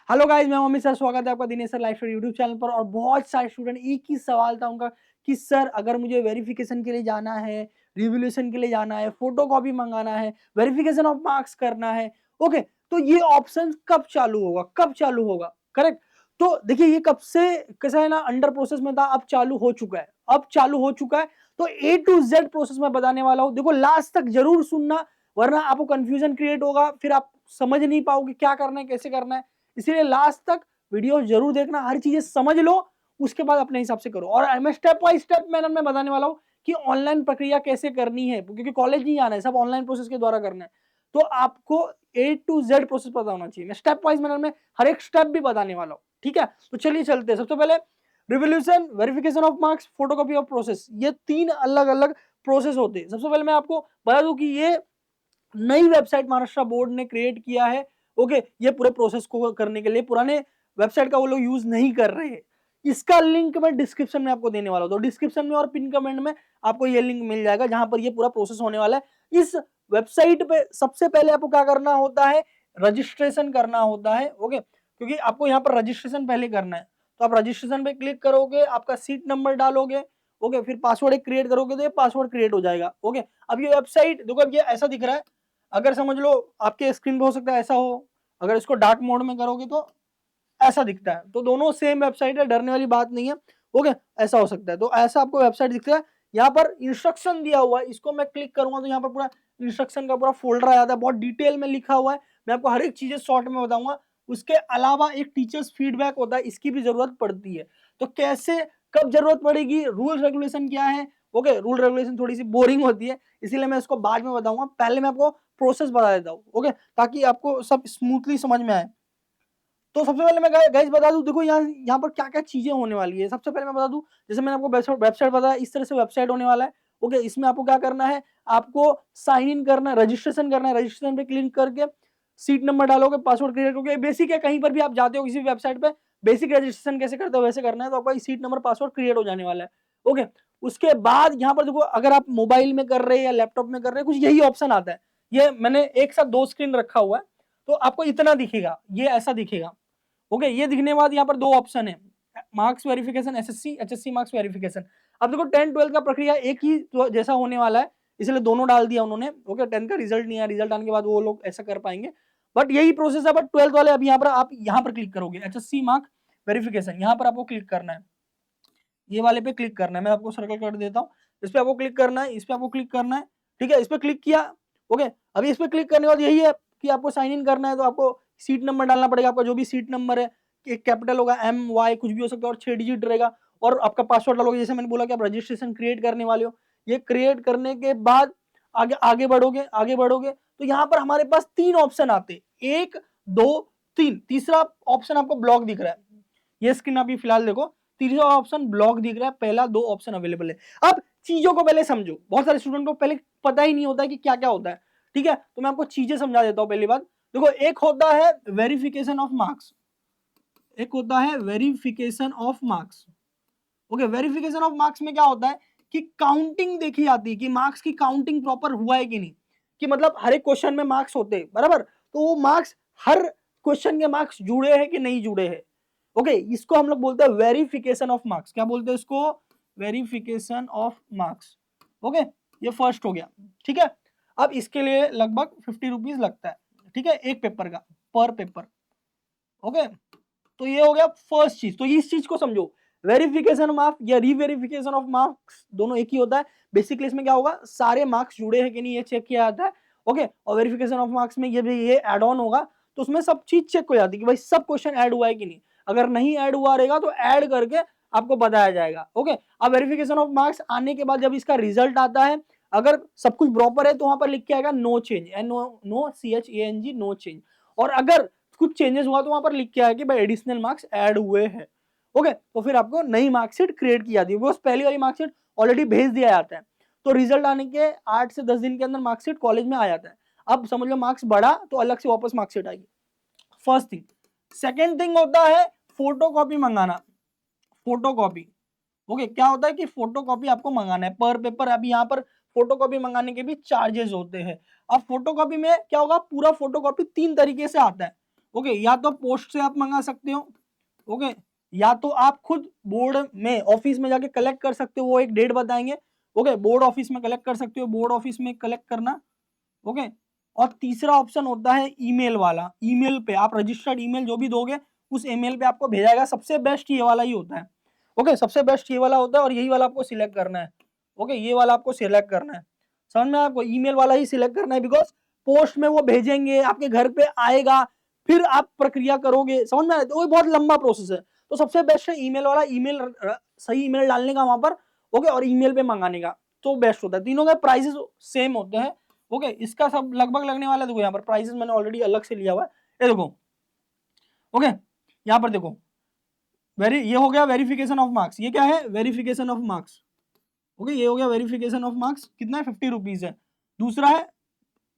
Hello guys, मैं Amit sir, स्वागत है आपका Dinesh sir life study YouTube channel पर। और बहुत सारे स्टूडेंट एक ही सवाल था उनका कि सर अगर मुझे वेरिफिकेशन के लिए जाना है, रिवोल्यूशन के लिए जाना है, फोटो कॉपी मंगाना है, वेरिफिकेशन ऑफ मार्क्स करना है, ओके, तो ये ऑप्शन कब चालू होगा, कब चालू होगा, करेक्ट। तो देखिए ये कब से कैसा है ना, अंडर प्रोसेस में था, अब चालू हो चुका है, अब चालू हो चुका है। तो ए टू जेड प्रोसेस में बताने वाला हूं, देखो लास्ट तक जरूर सुनना, वरना आपको कंफ्यूजन क्रिएट होगा, फिर आप समझ नहीं पाओगे क्या करना है, कैसे करना है। इसीलिए लास्ट तक वीडियो जरूर देखना, हर चीजें समझ लो, उसके बाद अपने हिसाब से करो। और मैं स्टेप बाय स्टेप मैनर में बताने वाला हूं कि ऑनलाइन प्रक्रिया कैसे करनी है, क्योंकि कॉलेज नहीं आना है, सब ऑनलाइन प्रोसेस के द्वारा करना है। तो आपको ए टू जेड प्रोसेस पता होना चाहिए। मैं स्टेप वाइज मैनर में हर एक स्टेप भी बताने वाला हूं, ठीक है। तो चलिए चलते हैं। सबसे पहले revolution, verification of marks, photocopy of process, ये तीन अलग अलग प्रोसेस होते हैं। सबसे पहले मैं आपको बता दूं कि ये नई वेबसाइट महाराष्ट्र बोर्ड ने क्रिएट किया है, ओके। ये पूरे प्रोसेस को करने के लिए पुराने वेबसाइट का वो लोग यूज नहीं कर रहे हैं। इसका लिंक मैं डिस्क्रिप्शन में आपको देने वाला हूं, तो डिस्क्रिप्शन में और पिन कमेंट में आपको ये लिंक मिल जाएगा, जहां पर ये पूरा प्रोसेस होने वाला है। इस वेबसाइट पे सबसे पहले आपको क्या करना होता है, रजिस्ट्रेशन करना होता है, ओके, क्योंकि आपको यहाँ पर रजिस्ट्रेशन पहले करना है। तो आप रजिस्ट्रेशन पे क्लिक करोगे, आपका सीट नंबर डालोगे, ओके, फिर पासवर्ड एक क्रिएट करोगे तो ये पासवर्ड क्रिएट हो जाएगा, ओके। अब ये वेबसाइट देखो, अब ये ऐसा दिख रहा है, अगर समझ लो आपके स्क्रीन पे हो सकता है ऐसा हो, अगर इसको डार्क मोड में करोगे तो ऐसा दिखता है। तो दोनों सेम वेबसाइट है, डरने वाली बात नहीं है, ओके। ऐसा हो सकता है, तो ऐसा आपको वेबसाइट दिखता है। यहाँ पर इंस्ट्रक्शन दिया हुआ है, इसको मैं क्लिक करूंगा तो यहाँ पर पूरा इंस्ट्रक्शन का पूरा फोल्डर आ जाता है, बहुत डिटेल में लिखा हुआ है। मैं आपको हर एक चीजें शॉर्ट में बताऊंगा। उसके अलावा एक टीचर्स फीडबैक होता है, इसकी भी जरूरत पड़ती है। तो कैसे, कब जरूरत पड़ेगी, रूल रेगुलेशन क्या है, ओके। रूल रेगुलेशन थोड़ी सी बोरिंग होती है, इसीलिए मैं इसको बाद में बताऊंगा। पहले मैं आपको प्रोसेस बता देता हूँ, ओके, ताकि आपको सब स्मूथली समझ में आए। तो सबसे पहले मैं गाइस बता दूं, देखो यहाँ पर क्या क्या चीजें होने वाली है। सबसे पहले मैं बता दूं, जैसे मैंने आपको वेबसाइट बताया, इस तरह से वेबसाइट होने वाला है, ओके। इसमें आपको क्या करना है, आपको साइन इन करना है, रजिस्ट्रेशन करना है। रजिस्ट्रेशन पे क्लिक करके सीट नंबर डालोगे, पासवर्ड क्रिएट करोगे। बेसिक है, कहीं पर भी आप जाते हो किसी भी वेबसाइट पे, बेसिक रजिस्ट्रेशन कैसे करते हो वैसे करना है, तो आपका सीट नंबर पासवर्ड क्रिएट हो जाने वाला है, ओके। उसके बाद यहाँ पर देखो, अगर आप मोबाइल में कर रहे हैं या लैपटॉप में कर रहे हैं, कुछ यही ऑप्शन आता है। ये मैंने एक साथ दो स्क्रीन रखा हुआ है, तो आपको इतना दिखेगा, ये ऐसा दिखेगा, ओके। ये दिखने के बाद यहाँ पर दो ऑप्शन है, marks verification, SSC, HSC marks verification. अब देखो 10-12 का प्रक्रिया एक ही तो जैसा होने वाला है, इसलिए दोनों डाल दिया उन्होंने, ओके। 10 का रिजल्ट नहीं आया, रिजल्ट आने के बाद वो लोग ऐसा कर पाएंगे, बट यही प्रोसेस है। बट 12th वाले अभी यहाँ पर आप यहाँ पर क्लिक करोगे, एचएससी मार्क वेरिफिकेशन, यहाँ पर आपको क्लिक करना है, ये वाले पे क्लिक करना है। मैं आपको सर्कल कर देता हूँ, इस पे आपको क्लिक करना है, इस पे आपको क्लिक करना है, ठीक है। इस पे क्लिक किया, ओके। अभी इस पे क्लिक करने के बाद यही है कि आपको साइन इन करना है, तो आपको सीट नंबर डालना पड़ेगा, आपका जो भी सीट नंबर है, एक कैपिटल होगा, एम वाई कुछ भी हो सकता है, और 6 डिजिट रहेगा, और आपका पासवर्ड डालोगे। जैसे मैंने बोला कि आप रजिस्ट्रेशन क्रिएट करने वाले हो, ये क्रिएट करने के बाद आगे आगे बढ़ोगे, आगे बढ़ोगे तो यहाँ पर हमारे पास तीन ऑप्शन आते, 1 2 3। तीसरा ऑप्शन आपको ब्लॉक दिख रहा है, ये स्क्रीन अभी फिलहाल देखो, तीसरा ऑप्शन ब्लॉक दिख रहा है, पहला दो ऑप्शन अवेलेबल है। अब चीजों को पहले समझो, बहुत सारे स्टूडेंट को पहले पता ही नहीं होता है कि क्या क्या होता है, ठीक है। तो मैं आपको चीजें समझा देता हूं। पहली बात देखो, एक होता है वेरिफिकेशन ऑफ मार्क्स, एक होता है verification of marks, okay. Verification of marks में क्या होता है कि काउंटिंग देखी जाती है कि मार्क्स की काउंटिंग प्रॉपर हुआ है कि नहीं, कि मतलब हर एक क्वेश्चन में मार्क्स होते हैं बराबर, तो वो मार्क्स, हर क्वेश्चन के मार्क्स जुड़े हैं कि नहीं जुड़े हैं, ओके। इसको हम लोग बोलते हैं वेरिफिकेशन ऑफ मार्क्स। क्या बोलते हैं इसको, वेरिफिकेशन ऑफ मार्क्स, ओके। ये फर्स्ट हो गया, ठीक है। अब इसके लिए लगभग 50 रुपीज लगता है, ठीक है, एक पेपर का, पर पेपर, ओके। तो ये हो गया फर्स्ट चीज। तो इस चीज को समझो, वेरिफिकेशन मार्क्स या रीवेरिफिकेशन ऑफ मार्क्स दोनों एक ही होता है। बेसिकली इसमें क्या होगा, सारे मार्क्स जुड़े हैं कि नहीं ये चेक किया जाता है, ओके। और वेरिफिकेशन ऑफ मार्क्स में ये भी ये एड ऑन होगा, तो उसमें सब चीज चेक हो जाती है कि भाई सब क्वेश्चन ऐड हुआ है कि नहीं। अगर नहीं ऐड हुआ रहेगा तो ऐड करके आपको बताया जाएगा, ओके। अब वेरिफिकेशन ऑफ मार्क्स आने के बाद जब इसका रिजल्ट आता है, अगर सब कुछ प्रॉपर है तो वहां पर लिख के आएगा no change, no CHANG, no change. और अगर कुछ चेंजेस हुआ तो वहां पर लिख के आया कि भाई एडिशनल मार्क्स ऐड हुए हैं, ओके। तो फिर आपको नई मार्कशीट क्रिएट की जाती है, वो पहली वाली मार्कशीट ऑलरेडी भेज दिया जाता है। तो रिजल्ट आने के 8 से 10 दिन के अंदर मार्कशीट कॉलेज में आ जाता है। अब समझ लो मार्क्स बढ़ा तो अलग से वापस मार्कशीट आएगी, फर्स्ट थिंग। सेकेंड थिंग होता है फोटो कॉपी मंगाना, फोटो कॉपी, ओके। क्या होता है कि फोटो कॉपी आपको मंगाना है पर पेपर। अभी यहाँ पर फोटो कॉपी मंगाने के भी चार्जेस होते हैं। अब फोटो कॉपी में क्या होगा, पूरा फोटो कॉपी 3 तरीके से आता है, ओके, या तो पोस्ट से आप मंगा सकते हो, ओके, या तो आप खुद बोर्ड में ऑफिस में जाके कलेक्ट कर सकते हो, वो एक डेट बताएंगे, ओके, बोर्ड ऑफिस में कलेक्ट कर सकते हो, बोर्ड ऑफिस में कलेक्ट करना, ओके। और तीसरा ऑप्शन होता है ईमेल वाला, ईमेल पे आप रजिस्टर्ड ईमेल जो भी दोगे उस ईमेल पे आपको भेजा जाएगा, सबसे बेस्ट ये वाला ही होता है, ओके, सबसे बेस्ट ये वाला होता है और यही वाला आपको सिलेक्ट करना है, ओके, ये वाला आपको सिलेक्ट करना है, समझ में, आपको ईमेल वाला ही सिलेक्ट करना है, बिकॉज पोस्ट में वो भेजेंगे, आपके घर पे आएगा, फिर आप प्रक्रिया करोगे, समझ में आया, तो वो बहुत लंबा प्रोसेस है, तो सबसे बेस्ट है ईमेल वाला, ईमेल सही ईमेल डालने का वहां पर, ओके, और ईमेल पे मंगाने का, तो बेस्ट होता है, तीनों के प्राइसेस सेम होते हैं, ओके, इसका सब लगभग लगने वाला है, देखो यहाँ पर प्राइसेस मैंने ऑलरेडी अलग से लिया हुआ है, ये देखो, ओके, यहाँ पर देखो, ये हो गया वेरिफिकेशन ऑफ मार्क्स, ये क्या है, वेरिफिकेशन ऑफ मार्क्स, ओके, ये हो गया वेरिफिकेशन ऑफ मार्क्स, कितना है, 50 रुपीज है। दूसरा है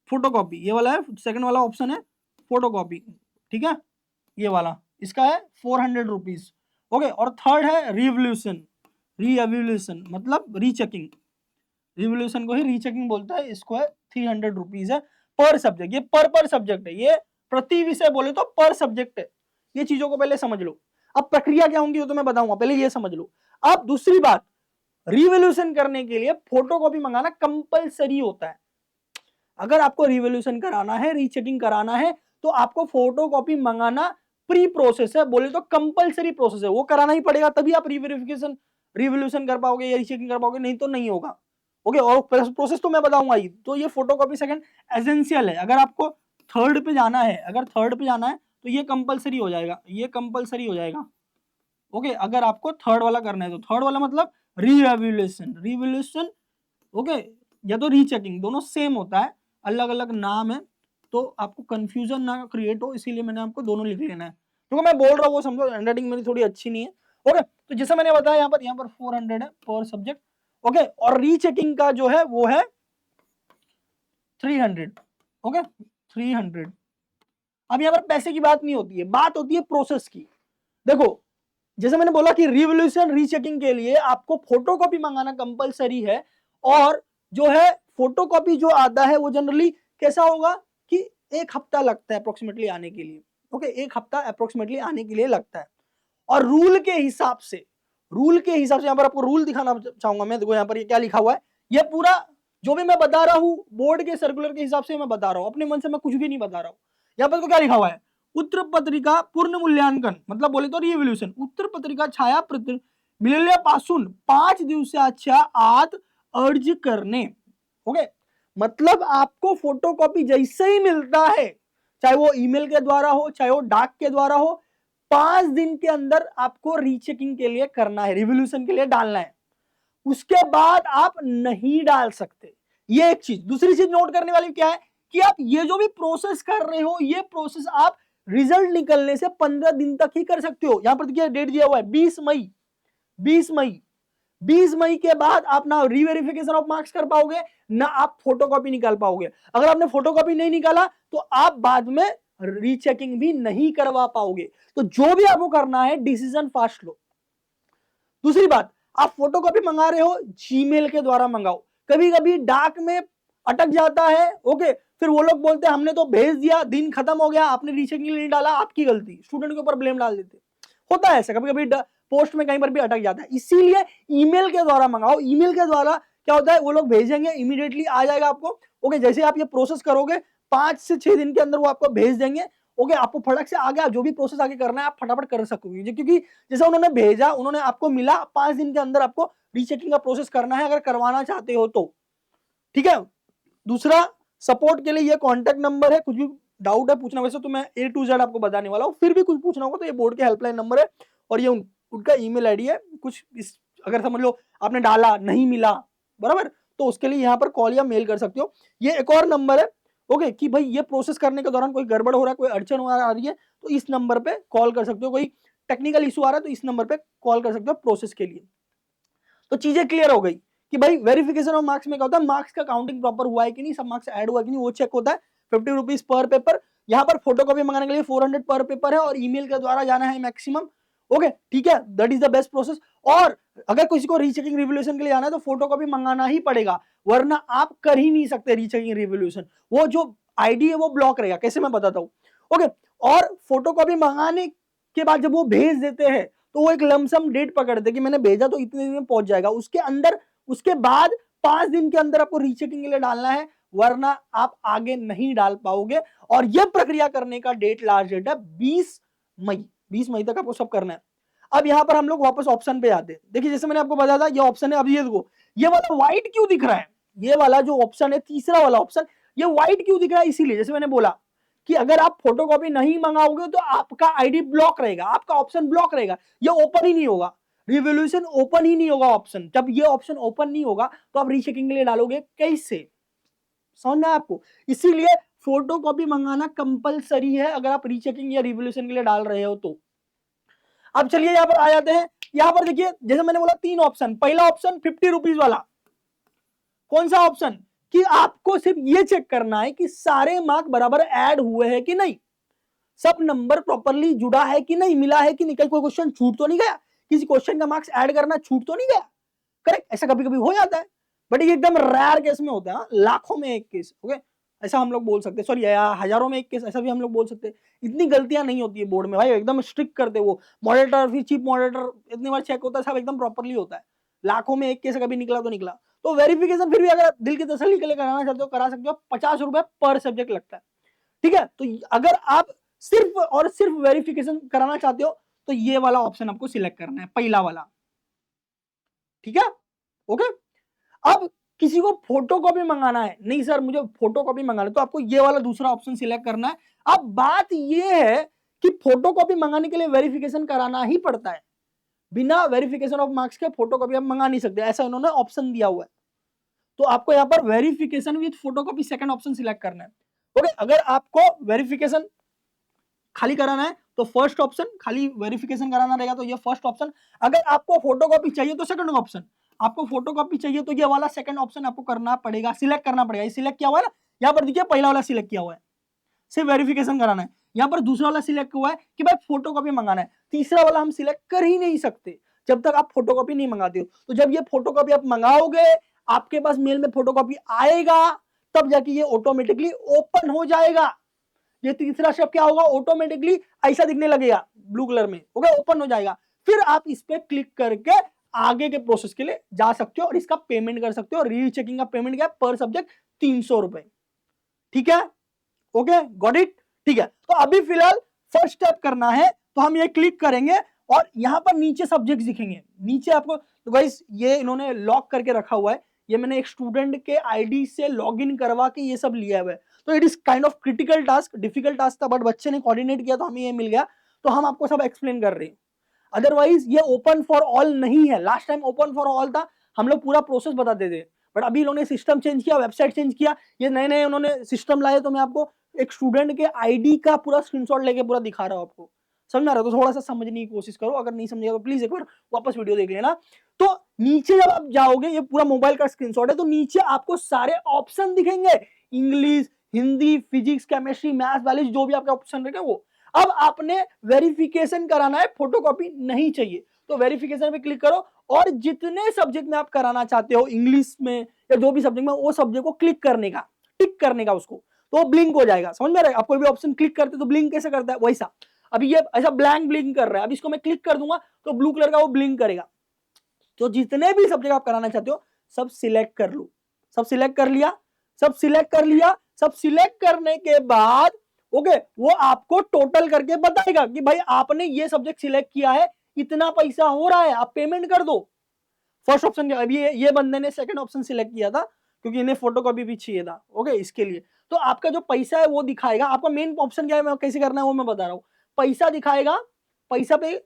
फोटोकॉपी, ये वाला है, सेकंड वाला ऑप्शन है फोटोकॉपी, ठीक है, ये वाला इसका है 400 रुपीज, ओके, और थर्ड है रिवोल्यूशन, रीएवोल्यूशन मतलब रीचेकिंग, रिवोल्यूशन को ही रीचेकिंग बोलता है, इसको है 300 रुपीज है पर सब्जेक्ट, ये पर सब्जेक्ट है, ये प्रति विषय बोले तो पर सब्जेक्ट है, ये चीजों को पहले समझ लो, अब प्रक्रिया क्या होंगी वो तो मैं बताऊंगा, पहले ये समझ लो। अब दूसरी बात, रिवोल्यूशन करने के लिए फोटोकॉपी मंगाना कंपलसरी होता है, अगर आपको रिवोल्यूशन कराना है, रीचेकिंग कराना है, तो आपको फोटोकॉपी मंगाना प्री प्रोसेस है, बोले तो कंपलसरी प्रोसेस है, वो कराना ही पड़ेगा, तभी आप रिवेरिफिकेशन रिवोल्यूशन कर पाओगे या रीचेकिंग कर पाओगे, नहीं तो नहीं होगा, ओके, और प्रोसेस तो मैं बताऊंगा ही, तो ये फोटोकॉपी सेकंड एसेंशियल है, अगर आपको थर्ड पे जाना है, अगर थर्ड पे जाना है तो ये कंपलसरी हो जाएगा, ये कंपलसरी हो जाएगा, ओके, अगर आपको थर्ड वाला करना है, तो थर्ड वाला मतलब रिवोल्यूशन, रिवोल्यूशन, ओके, या तो रीचेकिंग, दोनों सेम होता है, अलग अलग नाम है, तो आपको कंफ्यूजन ना क्रिएट हो, इसीलिए मैंने आपको दोनों लिख लेना है, क्योंकि मैं बोल रहा हूँ वो समझो, हैंडराइटिंग मेरी थोड़ी अच्छी नहीं है, ओके, तो जैसा मैंने बताया यहाँ पर 400 है पर सब्जेक्ट, ओके, और रीचेकिंग का जो है वो है 300, ओके, 300। अब यहाँ पर पैसे की बात नहीं होती है, बात होती है प्रोसेस की, देखो, जैसे मैंने बोला कि रिवोल्यूशन रीचेकिंग के लिए आपको फोटोकॉपी मंगाना कंपलसरी है, और जो है फोटोकॉपी जो आता है वो जनरली कैसा होगा कि 1 हफ्ता लगता है अप्रोक्सीमेटली आने के लिए, ओके, 1 हफ्ता अप्रोक्सीमेटली आने के लिए लगता है, और रूल के हिसाब से, यहाँ पर आपको रूल दिखाना चाहूंगा मैं, देखो यहाँ पर ये क्या लिखा हुआ है, ये पूरा जो भी मैं बता रहा हूँ बोर्ड के सर्कुलर के हिसाब से मैं बता रहा हूँ, अपने मन से मैं कुछ भी नहीं बता रहा हूँ, यहाँ पर तो क्या लिखा हुआ है, उत्तर पत्रिका पूर्ण मूल्यांकन मतलब बोले तो रिव्होल्यूशन, उत्तर पत्रिका छायाप्रति मिळाल्यापासून 5 दिवसाच्या आत अर्ज करने, ओके, मतलब आपको फोटोकॉपी जैसे ही मिलता है, चाहे वो ईमेल के द्वारा हो, चाहे वो डाक के द्वारा हो, 5 दिन के अंदर आपको रीचेकिंग के लिए करना है, रिवोल्यूशन के लिए डालना है, उसके बाद आप नहीं डाल सकते, ये एक चीज। दूसरी चीज नोट करने वाली क्या है कि आप ये जो भी प्रोसेस कर रहे हो, ये प्रोसेस आप रिजल्ट निकलने से 15 दिन तक ही कर सकते हो, यहां पर देखिए डेट दिया हुआ है 20 मई, 20 मई, 20 मई के बाद आप ना रीवेरिफिकेशन ऑफ मार्क्स कर पाओगे, ना आप फोटोकॉपी निकाल पाओगे, अगर आपने फोटोकॉपी नहीं निकाला तो आप बाद में रीचेकिंग भी नहीं करवा पाओगे, तो जो भी आपको करना है डिसीजन फास्ट लो। दूसरी बात, आप फोटोकॉपी मंगा रहे हो जीमेल के द्वारा मंगाओ, कभी कभी डाक में अटक जाता है, ओके, फिर वो लोग बोलते हैं हमने तो भेज दिया, दिन खत्म हो गया, आपने रीचेकिंग नहीं डाला, आपकी गलती, स्टूडेंट के ऊपर ब्लेम डाल देते, होता है ऐसा, कभी कभी पोस्ट में कहीं पर भी अटक जाता है, इसीलिए ईमेल के द्वारा मंगाओ, ईमेल के द्वारा क्या होता है वो लोग भेजेंगे, इमीडिएटली आ जाएगा आपको, ओके, जैसे आप ये प्रोसेस करोगे 5 से 6 दिन के अंदर वो आपको भेज देंगे, ओके, आपको फटक से आगे जो भी प्रोसेस आगे करना है आप फटाफट कर सकोगे, क्योंकि जैसा उन्होंने भेजा, उन्होंने आपको मिला, 5 दिन के अंदर आपको रीचेकिंग का प्रोसेस करना है अगर करवाना चाहते हो तो, ठीक है। दूसरा, सपोर्ट के लिए ये कॉन्टैक्ट नंबर है, कुछ भी डाउट है पूछना, वैसे तो मैं A to Z आपको बताने वाला हूँ, फिर भी कुछ पूछना होगा तो ये बोर्ड के हेल्पलाइन नंबर है, और ये उनका ईमेल आईडी है, कुछ इस अगर समझ लो आपने डाला नहीं मिला बराबर, तो उसके लिए यहाँ पर कॉल या मेल कर सकते हो। ये एक और नंबर है, ओके, कि भाई ये प्रोसेस करने के दौरान कोई गड़बड़ हो रहा है, कोई अड़चन आ रही है, तो इस नंबर पे कॉल कर सकते हो, कोई टेक्निकल इशू आ रहा है तो इस नंबर पे कॉल कर सकते हो प्रोसेस के लिए। तो चीजें क्लियर हो गई कि भाई वेरिफिकेशन ऑफ मार्क्स में क्या होता है, मार्क्स का काउंटिंग प्रॉपर हुआ है कि नहीं, सब मार्क्स ऐड हुआ कि नहीं, वो चेक होता है, 50 रुपीज पर पेपर। यहाँ पर फोटोकॉपी मंगाने के लिए 400 पर पेपर है, और ईमेल के द्वारा जाना है मैक्सिमम, ओके, ठीक है, that is the best process. और अगर किसी को रीचेकिंग रिवोल्यूशन के लिए जाना है तो फोटोकॉपी मंगाना ही पड़ेगा, वरना आप कर ही नहीं सकते रीचेकिंग रिवोल्यूशन, वो जो आईडी है वो ब्लॉक रहेगा, कैसे मैं बताता हूँ, ओके। और फोटोकॉपी मंगाने के बाद जब वो भेज देते हैं तो वो एक लमसम डेट पकड़ते कि मैंने भेजा तो इतने दिन में पहुंच जाएगा, उसके अंदर उसके बाद 5 दिन के अंदर आपको रीचेकिंग के लिए डालना है, वरना आप आगे नहीं डाल पाओगे। और यह प्रक्रिया करने का डेट लास्ट डेट है 20 मई, 20 मई तक आपको सब करना है। अब यहां पर हम लोग वापस ऑप्शन पे आते हैं। देखिए जैसे मैंने आपको बताया था ये ऑप्शन है, अब ये देखो ये वाला व्हाइट क्यों दिख रहा है, ये वाला जो ऑप्शन है तीसरा वाला ऑप्शन, ये व्हाइट क्यों दिख रहा है, इसीलिए जैसे मैंने बोला कि अगर आप फोटोकॉपी नहीं मंगाओगे तो आपका आईडी ब्लॉक रहेगा, आपका ऑप्शन ब्लॉक रहेगा, ये ओपन ही नहीं होगा, रिवोल्यूशन ओपन ही नहीं होगा ऑप्शन। जब ये ऑप्शन ओपन नहीं होगा तो आप रीचेकिंग के लिए डालोगे कैसे, समझ में आपको। इसीलिए फोटोकॉपी मंगाना कंपलसरी है अगर आप रीचेकिंग या रिवोल्यूशन के लिए डाल रहे हो तो। अब चलिए यहां पर आ जाते हैं, यहां पर देखिए जैसे मैंने बोला 3 ऑप्शन, पहला ऑप्शन 50 रुपीज वाला, कौन सा ऑप्शन कि आपको सिर्फ ये चेक करना है कि सारे मार्क बराबर ऐड हुए हैं कि नहीं, सब नंबर प्रॉपरली जुड़ा है कि नहीं, मिला है कि नहीं, कहीं कोई क्वेश्चन छूट तो नहीं गया, किसी क्वेश्चन का मार्क्स ऐड करना छूट तो नहीं गया, करेक्ट। ऐसा कभी कभी हो जाता है बट ये एकदम रेयर केस में होता है, लाखों में एक केस, ओके ऐसा हम लोग बोल सकते हैं, सॉरी हजारों में एक केस ऐसा भी हम लोग बोल सकते हैं। इतनी गलतियां नहीं होती है बोर्ड में भाई, एकदम स्ट्रिक्ट करते वो मॉडरेटर, फिर चीफ मॉडरेटर, इतनी बार चेक होता है, सब एकदम प्रॉपरली होता है। लाखों में एक केस कभी निकला तो निकला। तो वेरिफिकेशन फिर भी अगर दिल की तसल्ली के लिए कराना चाहते हो करा सकते हो, 50 रुपए पर सब्जेक्ट लगता है, ठीक है। तो अगर आप सिर्फ और सिर्फ वेरिफिकेशन कराना चाहते हो तो ये वाला ऑप्शन आपको सिलेक्ट करना है, पहला वाला, ठीक है, ओके। अब किसी को फोटोकॉपी मंगाना है, नहीं सर मुझे फोटोकॉपी मंगाना है, तो आपको ये वाला दूसरा ऑप्शन सिलेक्ट करना है। अब बात ये है कि फोटोकॉपी मंगाने के लिए वेरिफिकेशन कराना ही पड़ता है, बिना वेरिफिकेशन ऑफ मार्क्स के फोटोकॉपी आप मंगा नहीं सकते, ऐसा इन्होंने ऑप्शन दिया हुआ है। तो आपको यहाँ पर verification with photocopy second option select करना है, ओके। अगर आपको वेरिफिकेशन खाली कराना है तो फर्स्ट ऑप्शन, खाली वेरिफिकेशन कराना रहेगा तो ये फर्स्ट ऑप्शन। अगर आपको फोटोकॉपी चाहिए तो सेकंड ऑप्शन, आपको फोटोकॉपी चाहिए तो ये वाला सेकंड ऑप्शन आपको करना पड़ेगा, सिलेक्ट करना पड़ेगा। ये सिलेक्ट किया हुआ है ना, यहाँ पर देखिए पहला वाला सिलेक्ट किया हुआ है, सिर्फ वेरिफिकेशन कराना है। यहाँ पर दूसरा वाला सिलेक्ट हुआ है कि भाई फोटोकॉपी मंगाना है, तीसरा वाला हम सिलेक्ट कर ही नहीं सकते जब तक आप फोटोकॉपी नहीं मंगाते हो। तो जब ये फोटोकॉपी आप मंगाओगे, आपके पास मेल में फोटोकॉपी आएगा, तब जाके ये ऑटोमेटिकली ओपन हो जाएगा। ये तीसरा स्टेप क्या होगा, ऑटोमेटिकली ऐसा दिखने लगेगा ब्लू कलर में, ओके, ओपन हो जाएगा। फिर आप इस पे क्लिक करके आगे के प्रोसेस के लिए जा सकते हो और इसका पेमेंट कर सकते हो। रीचेकिंग का पेमेंट क्या है, पर सब्जेक्ट 300 रुपए, ठीक है, ओके, गॉट इट, ठीक है। तो अभी फिलहाल फर्स्ट स्टेप करना है, तो हम ये क्लिक करेंगे और यहां पर नीचे सब्जेक्ट दिखेंगे, नीचे आपको, तो गाइस ये इन्होंने लॉक करके रखा हुआ है, ये मैंने एक स्टूडेंट के आईडी से लॉगिन करवा के ये सब लिया हुआ है। तो it is kind of critical task, difficult task था बट बच्चे ने कोऑर्डिनेट किया तो हमें ये मिल गया, तो हम आपको सब एक्सप्लेन कर रहे हैं। अदरवाइज ये ओपन फॉर ऑल नहीं है, last time open for all था, हम लोग पूरा प्रोसेस बताते थे, बट अभी इन्होंने सिस्टम चेंज किया, वेबसाइट चेंज किया, ये नए नए उन्होंने सिस्टम लाए। तो मैं आपको एक स्टूडेंट के आईडी का पूरा स्क्रीनशॉट लेके पूरा दिखा रहा हूं आपको, समझ रहा हो, तो थोड़ा सा समझने की कोशिश करो, अगर नहीं समझेगा तो प्लीज एक बार वापस वीडियो देख लेना। तो नीचे जब आप जाओगे, ये पूरा मोबाइल का स्क्रीनशॉट है, तो नीचे आपको सारे ऑप्शन दिखेंगे, English, Hindi, physics, chemistry, maths, biology, जो भी आपका ऑप्शन रहेगा वो। अब आपने वेरिफिकेशन कराना है, फोटोकॉपी नहीं चाहिए, तो वेरिफिकेशन पे क्लिक करो और जितने सब्जेक्ट में आप कराना चाहते हो, इंग्लिश में या जो भी सब्जेक्ट में, वो सब्जेक्ट को क्लिक करने का, टिक करने का उसको, तो ब्लिंक हो जाएगा, समझ में आ रहा है। आप कोई भी ऑप्शन क्लिक करते तो ब्लिंक कैसे करता है वैसा, अभी ये ऐसा ब्लैंक ब्लिंक कर रहा है, अब इसको मैं क्लिक कर दूंगा तो ब्लू कलर का वो ब्लिंक करेगा। तो जितने भी सब्जेक्ट आप कराना चाहते हो सब सिलेक्ट कर लो, सब सिलेक्ट कर लिया, सब सिलेक्ट कर लिया, सब सिलेक्ट करने के बाद ओके, वो आपको टोटल करके बताएगा कि भाई आपने ये सब्जेक्ट सिलेक्ट किया है, इतना पैसा हो रहा है, आप पेमेंट कर दो। फर्स्ट ऑप्शन क्या, अभी ये बंदे ने सेकंड ऑप्शन सिलेक्ट किया था क्योंकि इन्हें फोटोकॉपी भी चाहिए था, ओके, इसके लिए। तो आपका जो पैसा है वो दिखाएगा, आपका मेन ऑप्शन क्या है, मैं कैसे करना है वो मैं बता रहा हूँ। पैसा दिखाएगा, पैसा पे,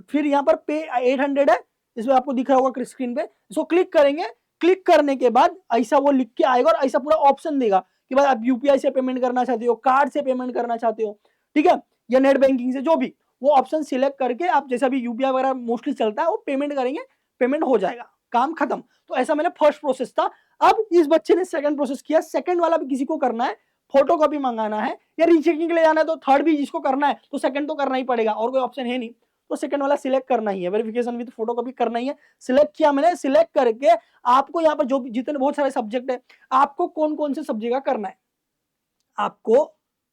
फिर यहाँ पर पे 800 है, इसमें आपको दिख रहा होगा स्क्रीन पे, इसको क्लिक करेंगे, क्लिक करने के बाद ऐसा वो लिख के आएगा और ऐसा पूरा ऑप्शन देगा कि भाई आप यूपीआई से पेमेंट करना चाहते हो, कार्ड से पेमेंट करना चाहते हो, ठीक है, या नेट बैंकिंग से, जो भी, वो ऑप्शन सिलेक्ट करके आप जैसा भी यूपीआई वगैरह मोस्टली चलता है वो पेमेंट करेंगे, पेमेंट हो जाएगा, काम खत्म। तो ऐसा मैंने फर्स्ट प्रोसेस था। अब इस बच्चे ने सेकंड प्रोसेस किया, सेकंड वाला भी किसी को करना है, फोटोकॉपी मंगाना है या रीचेकिंग के लिए जाना है, तो थर्ड भी जिसको करना है तो सेकंड तो करना ही पड़ेगा, और कोई ऑप्शन है नहीं, तो सेकंड वाला सिलेक्ट करना ही है, वेरिफिकेशन विद फोटोकॉपी करना ही है। सिलेक्ट किया मैंने, सिलेक्ट करके आपको यहाँ पर जो जितने बहुत सारे सब्जेक्ट है, आपको कौन कौन से सब्जेक्ट का करना है, आपको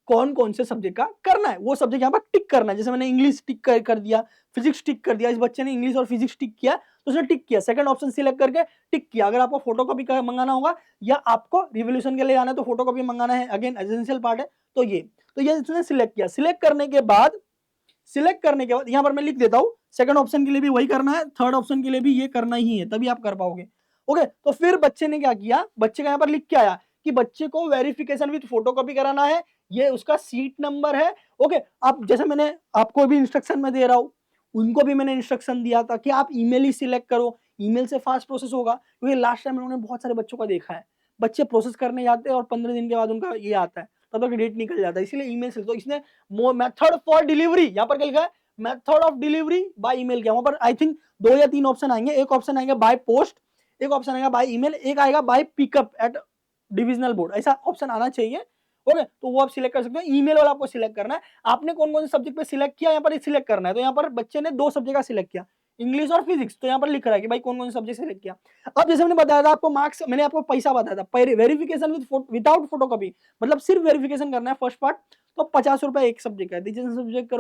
कौन कौन से सब्जेक्ट का करना है, वो सब्जेक्ट यहाँ पर टिक करना है। जैसे मैंने इंग्लिश टिक कर दिया, फिजिक्स टिक कर दिया, इस बच्चे ने इंग्लिश और फिजिक्स टिक किया तो उसने टिक किया, सेकंड ऑप्शन सिलेक्ट करके टिक किया। अगर आपको फोटोकॉपी मंगाना होगा या आपको रिवोल्यूशन के लिए जाना है तो फोटोकॉपी मंगाना है, अगेन एसेंशियल पार्ट है। तो ये इसने सिलेक्ट किया। सिलेक्ट करने के बाद यहाँ पर मैं लिख देता हूँ, सेकंड ऑप्शन के लिए भी वही करना है, थर्ड ऑप्शन के लिए भी ये करना ही है, तभी आप कर पाओगे। ओके, तो फिर बच्चे ने क्या किया, बच्चे का यहाँ पर लिख के आया कि बच्चे को वेरिफिकेशन विद फोटोकॉपी कराना है, ये उसका सीट नंबर है। ओके, अब जैसे मैंने आपको भी इंस्ट्रक्शन में दे रहा हूँ, उनको भी मैंने इंस्ट्रक्शन दिया था कि आप ईमेल ही सिलेक्ट करो, ईमेल से फास्ट प्रोसेस होगा। क्योंकि लास्ट टाइम उन्होंने बहुत सारे बच्चों का देखा है, बच्चे प्रोसेस करने जाते हैं और 15 दिन के बाद उनका ये आता है, तब तक डेट निकल जाता है, इसीलिए ईमेल से। तो इसने मेथड फॉर डिलीवरी, यहाँ पर क्या लिखा है, method of delivery by email किया। वहां पर आई थिंक 2 या 3 ऑप्शन आएंगे, एक ऑप्शन आएगा बाय पोस्ट, एक ऑप्शन आएगा बाय ईमेल, एक आएगा by pickup at divisional board, ऐसा ऑप्शन आना चाहिए। ओके, तो वो आप सिलेक्ट कर सकते हो। ईमेल वाला आपको सिलेक्ट करना है, आपने कौन कौन से सब्जेक्ट पे सिलेक्ट किया, यहाँ पर सिलेक्ट करना है। तो यहाँ पर बच्चे ने 2 सब्जेक्ट का सिलेक्ट किया, इंग्लिश और फिजिक्स, तो यहाँ पर लिख रहा है कि भाई कौन कौन से सब्जेक्ट सिलेक्ट किया। अब जैसे मैंने बताया था आपको मार्क्स, मैंने आपको पैसा बताया था, वेरिफिकेशन विदाउट फोटोकॉपी, मतलब सिर्फ वेरिफिकेशन करना है फर्स्ट पार्ट, तो 50 रुपए एक सब्जेक्ट है, जितने सब्जेक्ट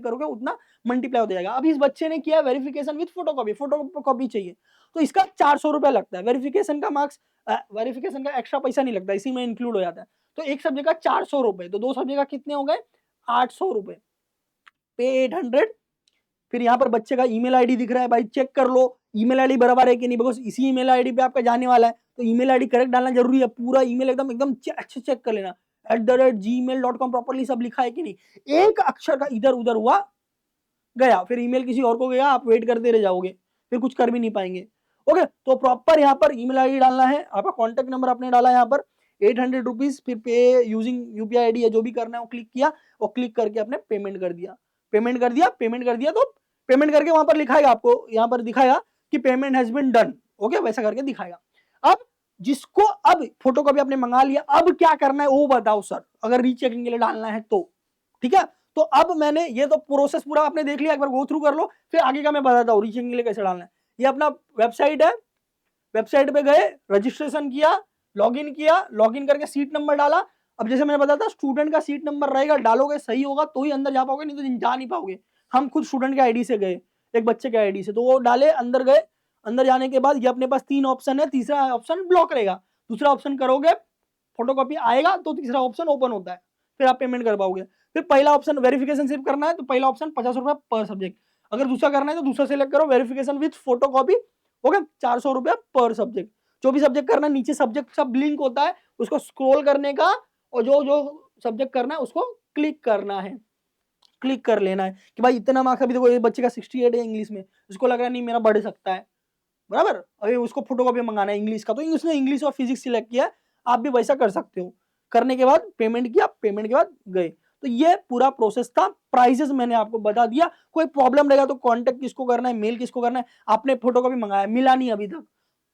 करोगे उतना मल्टीप्लाई हो जाएगा। अब इस बच्चे ने किया वेरिफिकेशन विद फोटोकॉपी चाहिए, तो इसका 400 रुपए लगता है। वेरिफिकेशन का मार्क्स, वेरिफिकेशन का एक्स्ट्रा पैसा नहीं लगता, इसी में इंक्लूड हो जाता है। तो एक सब्जेक्ट का 400 रुपए, तो 2 सब्जेक्ट का कितने हो गए, 800 रुपए, पे 800। फिर यहाँ पर बच्चे का ईमेल आईडी दिख रहा है, भाई चेक कर लो ईमेल आईडी बराबर है कि नहीं, बिकॉज इसी ईमेल आईडी पे आपका जाने वाला है, तो ईमेल आईडी करेक्ट डालना जरूरी है। पूरा ईमेल एकदम एकदम अच्छे चेक कर लेना, @gmail.com प्रॉपर्ली सब लिखा है कि नहीं, एक अक्षर का इधर उधर हुआ गया, फिर ईमेल किसी और को गया, आप वेट करते रह जाओगे, फिर कुछ कर भी नहीं पाएंगे। ओके, तो प्रॉपर यहाँ पर ईमेल आईडी डालना है, आपका कॉन्टेक्ट नंबर आपने डाला यहाँ पर, 800 रुपीज, फिर पे यूजिंग यूपीआई आईडी या जो भी करना है वो क्लिक किया, और क्लिक करके आपने पेमेंट कर दिया। तो पेमेंट करके वहां पर लिखाएगा, आपको यहाँ पर दिखाएगा कि payment has been done. Okay, वैसा करके दिखाएगा। अब जिसको अब फोटोकॉपी आपने मंगा लिया, अब क्या करना है वो बताओ सर, अगर रीचेकिंग के लिए डालना है तो। ठीक है, तो अब मैंने ये तो प्रोसेस पूरा आपने देख लिया, एक बार गो थ्रू कर लो, फिर आगे का मैं बताता हूँ रीचेकिंग के लिए कैसे डालना है। ये अपना वेबसाइट है, वेबसाइट पे गए, रजिस्ट्रेशन किया, लॉगिन करके सीट नंबर डाला। अब जैसे मैंने बताया था स्टूडेंट का सीट नंबर रहेगा, डालोगे सही होगा तो ही अंदर जा पाओगे, नहीं तो जा नहीं पाओगे। हम खुद स्टूडेंट के आईडी से गए, एक बच्चे के आईडी से, तो वो डाले, अंदर गए, अंदर जाने के बाद ये अपने पास 3 ऑप्शन है, तीसरा ऑप्शन ब्लॉक रहेगा, दूसरा ऑप्शन करोगे फोटोकॉपी आएगा तो तीसरा ऑप्शन ओपन होता है, फिर आप पेमेंट कर पाओगे। फिर पहला ऑप्शन वेरिफिकेशन सिर्फ करना है, तो पहला ऑप्शन 50 रुपया पर सब्जेक्ट। अगर दूसरा करना है तो दूसरा सिलेक्ट करो, वेरिफिकेशन विथ फोटोकॉपी, ओके, 400 रुपया पर सब्जेक्ट। जो भी सब्जेक्ट करना है, नीचे सब्जेक्ट सब लिंक होता है, उसको स्क्रॉल करने का, और जो जो सब्जेक्ट करना है उसको क्लिक करना है, क्लिक कर लेना है कि भाई इतना मार्क्स, अभी देखो ये बच्चे का 68 है इंग्लिश में, उसको लग रहा है नहीं मेरा बढ़ सकता है, बराबर, अभी उसको फोटोकॉपी मंगाना है इंग्लिश का, तो उसने इंग्लिश और फिजिक्स सिलेक्ट किया, आप भी वैसा कर सकते हो। करने के बाद पेमेंट किया, पेमेंट के बाद गए, तो ये पूरा प्रोसेस था। प्राइसेस मैंने आपको बता दिया, कोई प्रॉब्लम रहेगा तो कांटेक्ट किसको करना है, मेल किसको करना है, आपने फोटोकॉपी मंगाया मिला नहीं अभी तक,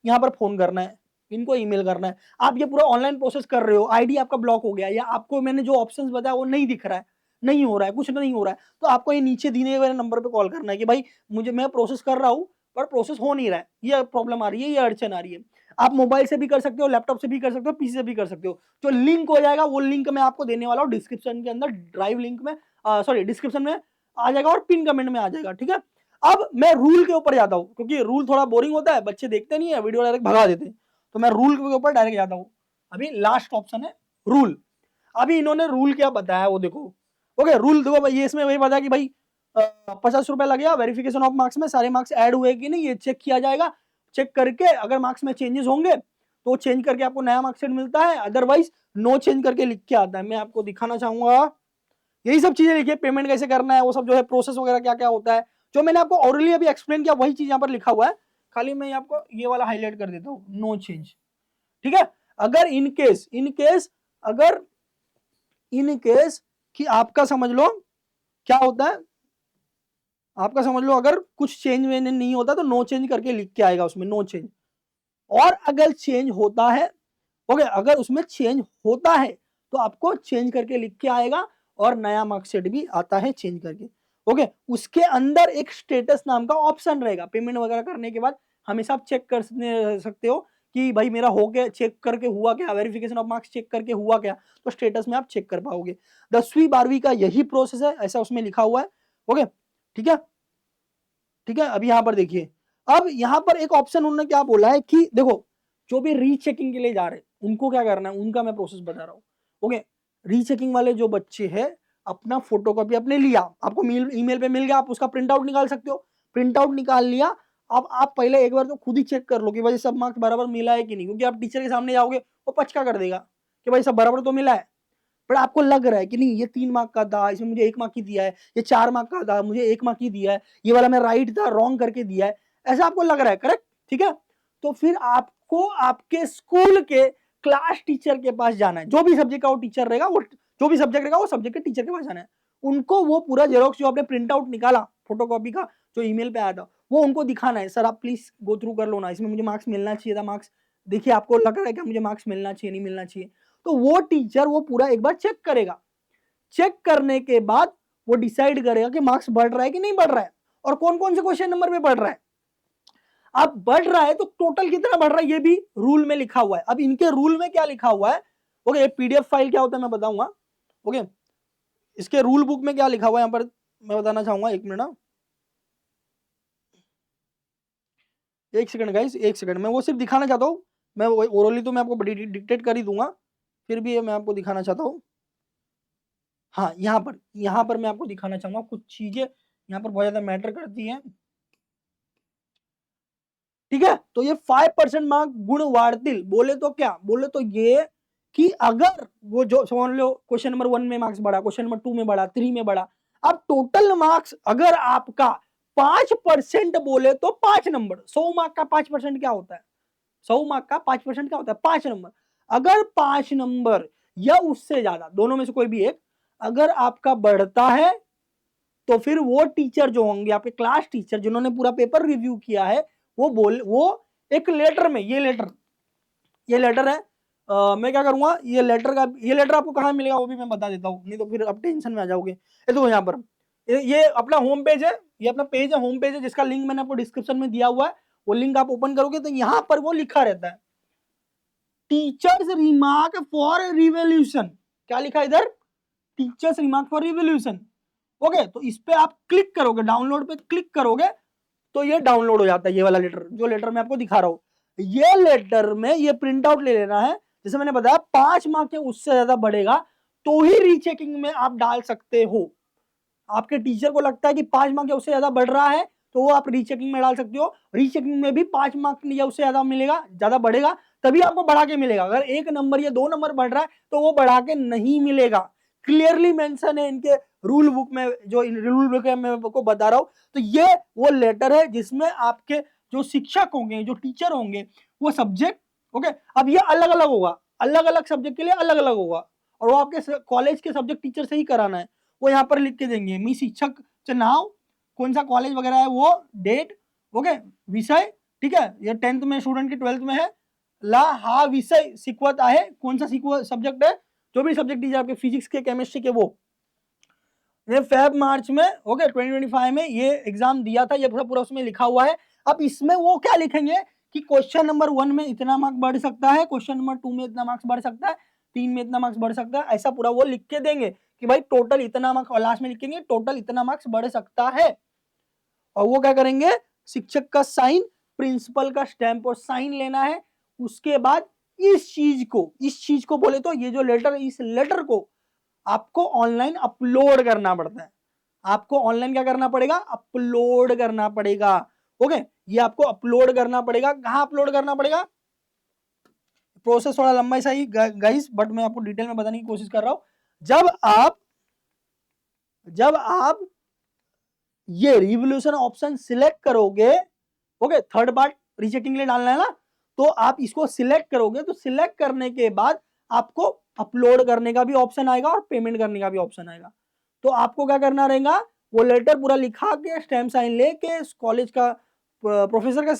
यहाँ पर फोन करना है, इनको ईमेल करना है। आप ये पूरा ऑनलाइन प्रोसेस कर रहे हो, आईडी आपका ब्लॉक हो गया, या आपको मैंने जो ऑप्शंस बताया वो नहीं दिख रहा है, नहीं हो रहा है, कुछ नहीं हो रहा है, तो आपको ये नीचे दिए हुए नंबर पे कॉल करना है कि भाई मैं प्रोसेस कर रहा हूँ पर प्रोसेस हो नहीं रहा है, ये प्रॉब्लम आ रही है, ये अड़चन आ रही है। आप मोबाइल से भी कर सकते हो, लैपटॉप से भी कर सकते हो, पीसी से भी कर सकते हो। जो लिंक हो जाएगा वो लिंक मैं आपको देने वाला हूँ डिस्क्रिप्शन के अंदर, ड्राइव लिंक में, सॉरी डिस्क्रिप्शन में आ जाएगा और पिन कमेंट में आ जाएगा। ठीक है, अब मैं रूल के ऊपर जाता हूँ, क्योंकि रूल थोड़ा बोरिंग होता है, बच्चे देखते नहीं है, वीडियो डायरेक्ट भगा देते हैं, तो मैं रूल के ऊपर डायरेक्ट जाता हूँ। अभी लास्ट ऑप्शन है रूल। अभी इन्होंने रूल क्या बताया वो देखो। ओके, रूल देखो भाई, ये इसमें वही बताया कि भाई 50 रुपए लगेगा, वेरिफिकेशन ऑफ मार्क्स में सारे मार्क्स ऐड हुए कि नहीं ये चेक किया जाएगा, चेक करके अगर मार्क्स में चेंजेस होंगे तो चेंज करके आपको नया मार्क्सशीट मिलता है, अदरवाइज नो चेंज करके लिख के आता है। मैं आपको दिखाना चाहूंगा, यही सब चीजें लिखिए, पेमेंट कैसे करना है, वो सब जो है प्रोसेस वगैरह क्या क्या होता है, जो मैंने आपको ऑलरेडी अभी एक्सप्लेन किया वही चीज यहाँ पर लिखा हुआ है, खाली मैं आपको ये वाला हाईलाइट कर देता हूँ, नो चेंज। ठीक है, अगर इन केस कि आपका समझ लो क्या होता है, आपका समझ लो अगर कुछ चेंज नहीं होता तो नो चेंज करके लिख के आएगा उसमें, नो चेंज। और अगर चेंज होता है, ओके, अगर उसमें चेंज होता है तो आपको चेंज करके लिख के आएगा, और नया मार्कशीट भी आता है चेंज करके। ओके, उसके अंदर एक स्टेटस नाम का ऑप्शन रहेगा, पेमेंट वगैरह करने के बाद हमेशा आप चेक कर सकते हो कि भाई मेरा हो गया, चेक करके हुआ क्या, वेरिफिकेशन ऑफ मार्क्स चेक करके हुआ क्या, तो स्टेटस में आप चेक कर पाओगे। 10वीं 12वीं का यही प्रोसेस है, ऐसा उसमें लिखा हुआ है। ओके, ठीक है, ठीक है। अब यहाँ पर देखिए, अब यहाँ पर एक ऑप्शन उन्होंने क्या बोला है कि देखो जो भी रीचेकिंग के लिए जा रहे हैं उनको क्या करना है, उनका मैं प्रोसेस बता रहा हूँ। ओके, रीचेकिंग वाले जो बच्चे हैं अपना फोटोकॉपी अपने लिया, आपको ईमेल पे मिल गया, आप उसका प्रिंट आउट निकाल सकते हो। प्रिंट आउट निकाल लिया, अब आप पहले एक बार तो खुद ही चेक कर लो कि भाई सब मार्क्स बराबर मिला है कि नहीं, क्योंकि आप टीचर के सामने जाओगे वो पचका कर देगा कि भाई सब बराबर तो मिला है, पर आपको लग रहा है कि नहीं ये 3 मार्क का था, इसमें मुझे 1 मार्क ही दिया है, ये 4 मार्क का था, मुझे 1 मार्क ही दिया है, ये वाला मैं राइट था रॉन्ग करके दिया है, ऐसा आपको लग रहा है, करेक्ट, ठीक है। तो फिर आपको आपके स्कूल के क्लास टीचर के पास जाना है, जो भी सब्जेक्ट का वो टीचर रहेगा, वो जो भी सब्जेक्ट रहेगा वो सब्जेक्ट के टीचर के पास जाना है। उनको वो पूरा जेरोक्स जो आपने प्रिंट आउट निकाला फोटोकॉपी का जो ईमेल पे आया था वो उनको दिखाना है, सर आप प्लीज गो थ्रू कर लो ना, इसमें मुझे मार्क्स मिलना चाहिए था, मार्क्स देखिए आपको लग रहा है कि मुझे मार्क्स मिलना चाहिए नहीं मिलना चाहिए। तो वो टीचर वो पूरा एक बार चेक करेगा, चेक करने के बाद वो डिसाइड करेगा कि मार्क्स बढ़ रहा है कि नहीं बढ़ रहा है, और कौन कौन से क्वेश्चन नंबर पे बढ़ रहा है। अब बढ़ रहा है तो टोटल कितना बढ़ रहा है ये भी रूल में लिखा हुआ है। अब इनके रूल में क्या लिखा हुआ है, ओके, पीडीएफ फाइल क्या होता है मैं बताऊंगा। ओके, इसके रूल बुक में क्या लिखा हुआ है यहाँ पर मैं बताना चाहूंगा, 1 मिनट ना, 1 सेकंड गाइस, 1 सेकंड, मैं वो सिर्फ दिखाना चाहता हूँ। मैं ओरली तो मैं आपको डिक्टेट कर ही दूंगा, फिर भी मैं आपको दिखाना चाहता हूँ। हाँ, यहाँ पर मैं आपको दिखाना चाहूंगा कुछ चीजें यहाँ पर बहुत ज्यादा मैटर करती हैं, ठीक है। तो ये 5% मार्क गुण वाढतील, बोले तो क्या, बोले तो ये कि अगर वो जो समझ लो क्वेश्चन नंबर 1 में मार्क्स बढ़ा, क्वेश्चन नंबर 2 में बढ़ा, 3 में बढ़ा, अब टोटल मार्क्स अगर आपका 5% बोले तो 5 नंबर, 100 मार्क का 5% क्या होता है, 100 मार्क का 5% क्या होता है, 5 नंबर। अगर 5 नंबर या उससे ज्यादा दोनों में से कोई भी एक अगर आपका बढ़ता है तो फिर वो टीचर जो होंगे आपके क्लास टीचर जिन्होंने पूरा पेपर रिव्यू किया है वो एक लेटर में, ये लेटर है, मैं क्या करूंगा, ये लेटर आपको कहाँ मिलेगा वो भी मैं बता देता हूँ, नहीं तो फिर आप टेंशन में आ जाओगे। ये तो यहाँ पर ये अपना होम पेज है, ये अपना पेज है, होम पेज है, जिसका लिंक मैंने आपको डिस्क्रिप्शन में दिया हुआ है। वो लिंक आप ओपन करोगे तो यहाँ पर वो लिखा रहता है टीचर्स रिमार्क फॉर रिवोल्यूशन, क्या लिखा है इधर, teachers remark for revolution. Okay, तो इस पे आप क्लिक करोगे, डाउनलोड पे क्लिक करोगे तो ये डाउनलोड हो जाता है, ये वाला लेटर, जो लेटर मैं आपको दिखा रहा हूँ। ये लेटर में ये प्रिंट आउट ले लेना है, जैसे मैंने बताया 5 मार्क के उससे ज्यादा बढ़ेगा तो ही रीचेकिंग में आप डाल सकते हो। आपके टीचर को लगता है कि 5 मार्क या उससे ज्यादा बढ़ रहा है तो वो आप रीचेकिंग में डाल सकते हो। रीचेकिंग में भी 5 मार्क या उससे ज्यादा मिलेगा, ज्यादा बढ़ेगा तभी आपको बढ़ा के मिलेगा। अगर 1 नंबर या 2 नंबर बढ़ रहा है तो वो बढ़ा के नहीं मिलेगा। क्लियरली मेंशन है इनके रूल बुक में, जो रूल बुक है मैं आपको बता रहा हूं। तो ये वो लेटर है जिसमें आपके जो शिक्षक होंगे, जो टीचर होंगे, वो सब्जेक्ट, ओके, अब ये अलग अलग होगा, अलग अलग सब्जेक्ट के लिए अलग अलग होगा, और वो आपके कॉलेज के सब्जेक्ट टीचर से ही कराना है। वो यहाँ पर लिख के देंगे, मी शिक्षक नाव, कौन सा कॉलेज वगैरह है वो, डेट, ओके, विषय, ठीक है, ये 10th में स्टूडेंट की 12th में है, ला हा विषय शिकवत आहे, कौन सा शिकवत सब्जेक्ट है, जो भी सब्जेक्ट टीचर आपके फिजिक्स के केमिस्ट्री के, वो ये फेब मार्च में, ओके, 2025 में ये एग्जाम दिया था, ये पूरा उसमें लिखा हुआ है। अब इसमें वो क्या लिखेंगे कि क्वेश्चन नंबर 1 में इतना मार्क्स बढ़ सकता है, क्वेश्चन नंबर 2 में इतना मार्क्स बढ़ सकता है, 3 में इतना मार्क्स बढ़ सकता है, ऐसा पूरा वो लिख के देंगे कि भाई टोटल इतना मार्क्स, और लास्ट में लिखेंगे टोटल इतना मार्क्स बढ़ सकता है। और वो क्या करेंगे, शिक्षक का साइन, प्रिंसिपल का स्टैंप और साइन लेना है। उसके बाद इस चीज को बोले तो ये जो लेटर है, इस लेटर को आपको ऑनलाइन अपलोड करना पड़ता है। आपको ऑनलाइन क्या करना पड़ेगा, अपलोड करना पड़ेगा। ओके, ये आपको अपलोड करना पड़ेगा। कहां अपलोड करना पड़ेगा, प्रोसेस थोड़ा लंबा सा ही गाइस, बट मैं आपको डिटेल में बताने की कोशिश कर रहा हूं। जब आप ये रिवोल्यूशन ऑप्शन सिलेक्ट करोगे, ओके, थर्ड पार्ट रीचेकिंग के लिए डालना है ना, तो आप इसको सिलेक्ट करोगे, तो सिलेक्ट करने के बाद आपको अपलोड करने का भी ऑप्शन आएगा और पेमेंट करने का भी ऑप्शन आएगा। तो आपको क्या करना रहेगा, वो लेटर पूरा लिखा के स्टैम्प साइन लेके, कॉलेज का प्रोफेसर का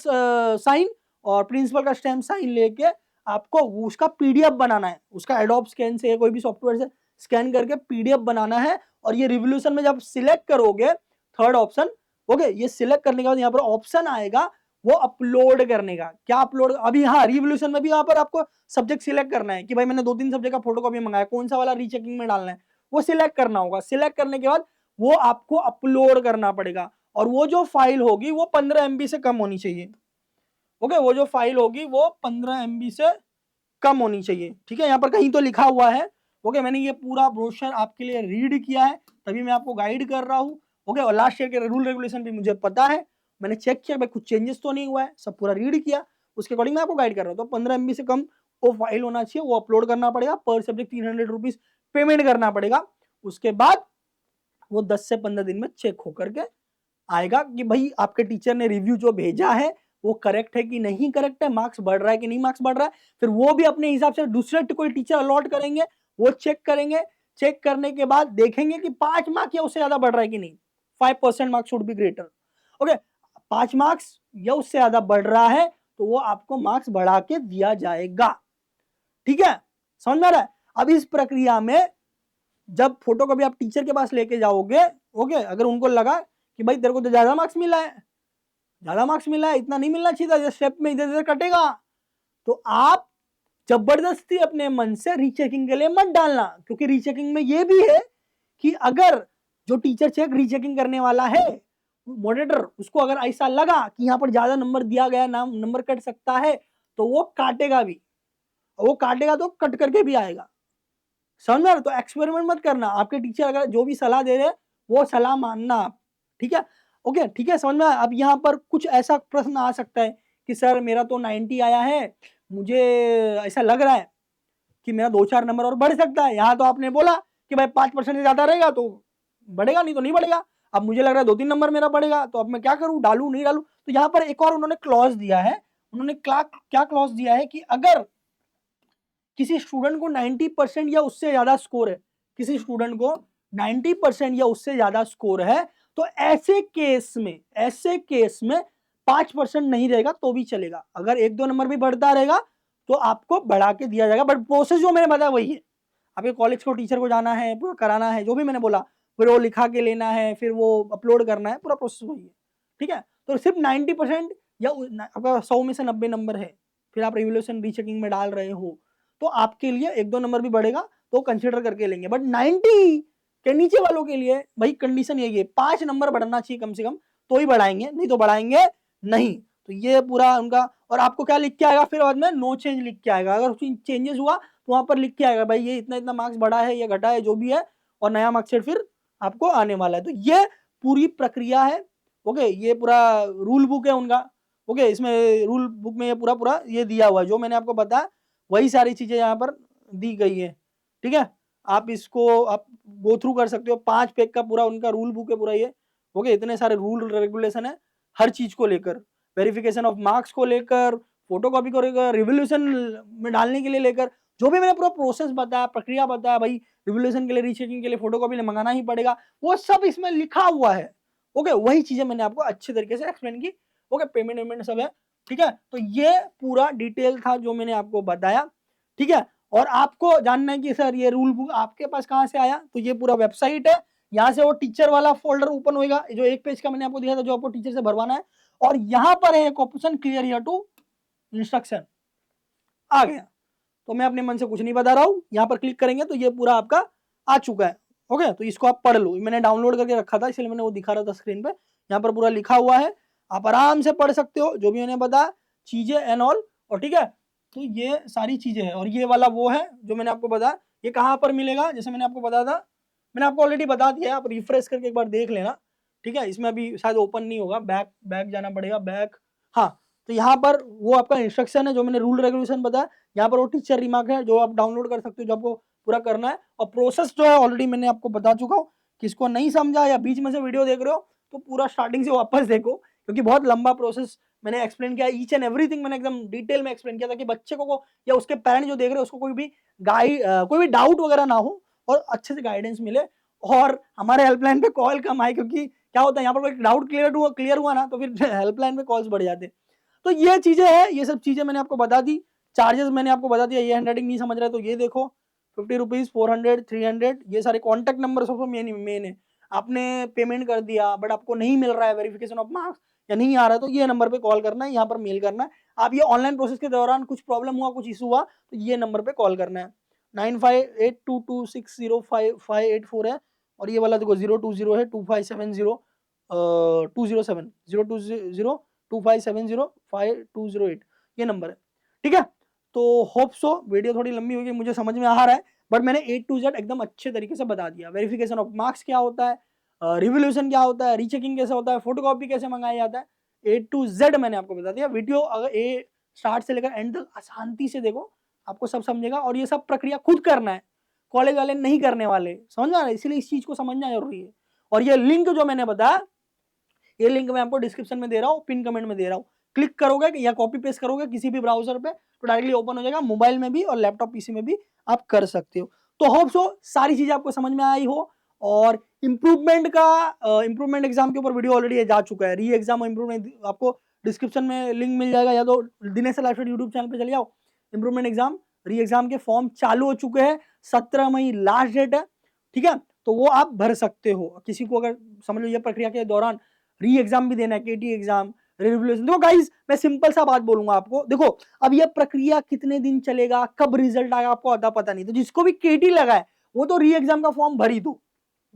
साइन और प्रिंसिपल का स्टैम्प साइन लेके आपको उसका पीडीएफ बनाना है, उसका एडोब स्कैन से कोई भी सॉफ्टवेयर से स्कैन करके पीडीएफ बनाना है। और ये रिवोल्यूशन में जब सिलेक्ट करोगे थर्ड ऑप्शन, ओके, ये सिलेक्ट करने के बाद यहाँ पर ऑप्शन आएगा, वो अपलोड करने का। क्या अपलोड, अभी हाँ रिवोल्यूशन में भी यहाँ पर आपको सब्जेक्ट सिलेक्ट करना है कि भाई मैंने 2-3 सब्जेक्ट का फोटोकॉपी मंगाया, कौन सा वाला रीचेकिंग में डालना है वो सिलेक्ट करना होगा। सिलेक्ट करने के बाद वो आपको अपलोड करना पड़ेगा, और वो जो फाइल होगी वो 15 MB से कम होनी चाहिए। ओके, वो जो फाइल होगी वो 15 MB से कम होनी चाहिए। ठीक है, यहाँ पर कहीं तो लिखा हुआ है। ओके, मैंने ये पूरा ब्रोशर आपके लिए रीड किया है, तभी मैं आपको गाइड कर रहा हूँ। ओके, और लास्ट ईयर के रूल रेगुलेशन भी मुझे पता है, मैंने चेक किया भाई कुछ चेंजेस तो नहीं हुआ है, सब पूरा रीड किया, उसके अकॉर्डिंग मैं आपको गाइड कर रहा हूँ। तो 15 MB से कम वो फाइल होना चाहिए, वो अपलोड करना पड़ेगा, पर सब्जेक्ट 300 रुपीज पेमेंट करना पड़ेगा। उसके बाद वो 10 से 15 दिन में चेक होकर के आएगा कि भाई आपके टीचर ने रिव्यू जो भेजा है वो करेक्ट है कि नहीं करेक्ट है, मार्क्स बढ़ रहा है कि नहीं मार्क्स बढ़ रहा है। फिर वो भी अपने हिसाब से दूसरे कोई टीचर अलॉट करेंगे, वो चेक करेंगे। चेक करने के बाद देखेंगे कि 5 मार्क्स या उससे ज्यादा बढ़ रहा है कि नहीं। 5% marks should be greater. Okay, 5 marks या उससे ज्यादा बढ़ रहा है तो वो आपको मार्क्स बढ़ा के दिया जाएगा। ठीक है, समझ में आ रहा है। अब इस प्रक्रिया में जब फोटो कॉपी आप टीचर के पास लेके जाओगे, ओके, अगर उनको लगा कि भाई तेरे को तो ज्यादा मार्क्स मिला है, ज्यादा मार्क्स मिला है, इतना नहीं मिलना चाहिए था, स्टेप में इधर इधर कटेगा, तो आप जबरदस्ती अपने मन से रीचेकिंग के लिए मत डालना। क्योंकि रीचेकिंग में ये भी है कि अगर जो टीचर चेक रीचेकिंग करने वाला है, मॉनिटर, उसको अगर ऐसा लगा कि यहाँ पर ज्यादा नंबर दिया गया, नाम नंबर कट सकता है, तो वो काटेगा भी। वो काटेगा तो कट करके भी आएगा। समझ में? तो एक्सपेरिमेंट मत करना। आपके टीचर अगर जो भी सलाह दे रहे हैं वो सलाह मानना आप। ठीक है, ओके, ठीक है, समझ में? अब यहाँ पर कुछ ऐसा प्रश्न आ सकता है कि सर मेरा तो 90 आया है, मुझे ऐसा लग रहा है कि मेरा 2-4 नंबर और बढ़ सकता है। यहाँ तो आपने बोला कि भाई 5% से ज्यादा रहेगा तो बढ़ेगा, नहीं तो नहीं बढ़ेगा। अब मुझे लग रहा है 2-3 नंबर मेरा बढ़ेगा, तो अब मैं क्या करूं, डालू नहीं डालू? तो यहाँ पर एक और उन्होंने क्लॉज दिया है। उन्होंने क्या क्लॉज दिया है कि अगर किसी स्टूडेंट को 90% या उससे ज्यादा स्कोर है, किसी स्टूडेंट को 90% या उससे ज्यादा स्कोर है, तो ऐसे केस में 5% नहीं रहेगा तो भी चलेगा। अगर 1-2 नंबर भी बढ़ता रहेगा तो आपको बढ़ा के दिया जाएगा। बट प्रोसेस जो मैंने बताया वही है। आपके कॉलेज को टीचर को जाना है, पूरा कराना है, जो भी मैंने बोला, फिर वो लिखा के लेना है, फिर वो अपलोड करना है, पूरा प्रोसेस वही है। ठीक है, तो सिर्फ 90% या आपका 100 में से 90 नंबर है, फिर आप रिवोल्यूशन रीचेकिंग में डाल रहे हो, तो आपके लिए 1-2 नंबर भी बढ़ेगा तो कंसिडर करके लेंगे। बट 90 के नीचे वालों के लिए भाई कंडीशन यही है, 5 नंबर बढ़ना चाहिए कम से कम, तो ही बढ़ाएंगे, नहीं तो बढ़ाएंगे नहीं। तो ये पूरा उनका। और आपको क्या लिख के आएगा फिर बाद में, नो चेंज लिख के आएगा। अगर चेंजेस हुआ तो वहां पर लिख के आएगा भाई ये इतना इतना मार्क्स बढ़ा है या घटा है, जो भी है, और नया मार्क्सशीट फिर आपको आने वाला है। तो ये पूरी प्रक्रिया है। ओके, ये पूरा रूल बुक है उनका। ओके, इसमें रूल बुक में ये पूरा पूरा ये दिया हुआ है, जो मैंने आपको बताया वही सारी चीजें यहाँ पर दी गई है। ठीक है, आप इसको आप गो थ्रू कर सकते हो। 5 पेज का पूरा उनका रूल बुक है पूरा ये। ओके, इतने सारे रूल रेगुलेशन है हर चीज को लेकर, वेरिफिकेशन ऑफ मार्क्स को लेकर, फोटोकॉपी को लेकर, रिवोल्यूशन में डालने के लिए लेकर, जो भी मैंने पूरा प्रोसेस बताया, प्रक्रिया बताया, भाई रिवोल्यूशन के लिए, रीचेकिंग के लिए फोटोकॉपी मंगाना ही पड़ेगा, वो सब इसमें लिखा हुआ है। ओके, वही चीजें मैंने आपको अच्छे तरीके से एक्सप्लेन की। ओके, पेमेंट वेमेंट सब है। ठीक है, तो ये पूरा डिटेल था जो मैंने आपको बताया। ठीक है, और आपको जानना है कि सर ये रूल बुक आपके पास कहाँ से आया, तो ये पूरा वेबसाइट है, यहाँ से वो टीचर वाला फोल्डर ओपन होएगा, जो 1 पेज का मैंने आपको दिया था, जो आपको टीचर से भरवाना है, और यहाँ पर है एक option clear here to instruction, आ गया। तो मैं अपने मन से कुछ नहीं बता रहा हूँ, यहाँ पर क्लिक करेंगे तो ये पूरा आपका आ चुका है। ओके, तो इसको आप पढ़ लो, मैंने डाउनलोड करके रखा था इसलिए मैंने वो दिखा रहा था स्क्रीन पे। यहाँ पर पूरा लिखा हुआ है, आप आराम से पढ़ सकते हो जो भी मैंने बताया, चीजें एंड ऑल। और ठीक है, तो ये सारी चीजें हैं। और ये वाला वो है जो मैंने आपको बताया, ये कहाँ पर मिलेगा, जैसे मैंने आपको बताया था, मैंने आपको ऑलरेडी बता दिया है, आप रिफ्रेश करके एक बार देख लेना। ठीक है, इसमें अभी शायद ओपन नहीं होगा, बैक जाना पड़ेगा, बैक। हाँ, तो यहाँ पर वो आपका इंस्ट्रक्शन है जो मैंने रूल रेगुलेशन बताया, यहाँ पर वो टीचर रिमार्क है जो आप डाउनलोड कर सकते हो, जो आपको पूरा करना है। और प्रोसेस जो है ऑलरेडी मैंने आपको बता चुका हूँ। किसको नहीं समझा या बीच में से वीडियो देख रहे हो तो पूरा स्टार्टिंग से वापस देखो, क्योंकि बहुत लंबा प्रोसेस मैंने एक्सप्लेन किया, ईच एंड एवरीथिंग मैंने एकदम डिटेल में एक्सप्लेन किया था कि बच्चे को या उसके पेरेंट्स जो देख रहे हैं उसको कोई भी डाउट वगैरह ना हो और अच्छे से गाइडेंस मिले। और हमारे हेल्पलाइन पे कॉल कम आए, क्योंकि क्या होता है यहाँ पर कोई डाउट क्लियर हुआ ना तो फिर हेल्पलाइन पे कॉल्स बढ़ जाते। तो ये चीजें हैं, ये सब चीजें मैंने आपको बता दी। चार्जेस मैंने आपको बता दिया, ये हैंडराइटिंग नहीं समझ रहे तो ये देखो, 50 रुपीज, 400, 300, ये सारे कॉन्टैक्ट नंबर सबसे मेन है। आपने पेमेंट कर दिया बट आपको नहीं मिल रहा है वेरिफिकेशन ऑफ मार्क्स या नहीं आ रहा है, तो ये नंबर पे कॉल करना है, यहाँ पर मेल करना है। आप ये ऑनलाइन प्रोसेस के दौरान कुछ प्रॉब्लम हुआ, कुछ इशू हुआ, तो ये नंबर पे कॉल करना है। 9582260584 है, और ये वाला देखो 020 है 2570 ये नंबर है। ठीक है, तो होप सो वीडियो थोड़ी लंबी होगी, मुझे समझ में आ रहा है, बट मैंने A to Z एकदम अच्छे तरीके से बता दिया। वेरिफिकेशन ऑफ मार्क्स क्या होता है, रिवोल्यूशन क्या होता है, रीचेकिंग कैसे होता है, फोटोकॉपी कैसे मंगाया जाता है, A to Z मैंने आपको बता दिया। वीडियो अगर ए स्टार्ट से लेकर एंड तक शांति से देखो, आपको सब समझेगा, और ये सब प्रक्रिया खुद करना है, कॉलेज वाले नहीं करने वाले, समझ में आ रहा है, इसलिए इस चीज को समझना जरूरी है। और ये लिंक जो मैंने बताया, ये लिंक मैं आपको डिस्क्रिप्शन में दे रहा हूँ, पिन कमेंट में दे रहा हूँ, क्लिक करोगे या कॉपी पेस्ट करोगे किसी भी ब्राउजर पे तो डायरेक्टली ओपन हो जाएगा, मोबाइल में भी और लैपटॉप पीसी में भी आप कर सकते हो। तो होप सो सारी चीजें आपको समझ में आई हो। और इम्प्रूवमेंट एग्जाम के ऊपर वीडियो ऑलरेडी जा चुका है, री एग्जाम और इम्प्रूवमेंट आपको डिस्क्रिप्शन में लिंक मिल जाएगा, या तो दिनेश लाइफ यूट्यूब चैनल पे चले जाओ। इम्प्रूवमेंट एग्जाम री एग्जाम के फॉर्म चालू हो चुके हैं, 17 मई लास्ट डेट है। ठीक है, तो वो आप भर सकते हो। किसी को अगर समझ लो ये प्रक्रिया के दौरान री एग्जाम भी देना है, केटी एग्जाम, रिवोल्यूशन, देखो गाइस मैं सिंपल सा बात बोलूंगा आपको, देखो अब ये प्रक्रिया कितने दिन चलेगा, कब रिजल्ट आएगा आपको आधा पता नहीं, तो जिसको भी केटी लगा है वो तो री एग्जाम का फॉर्म भर ही दो,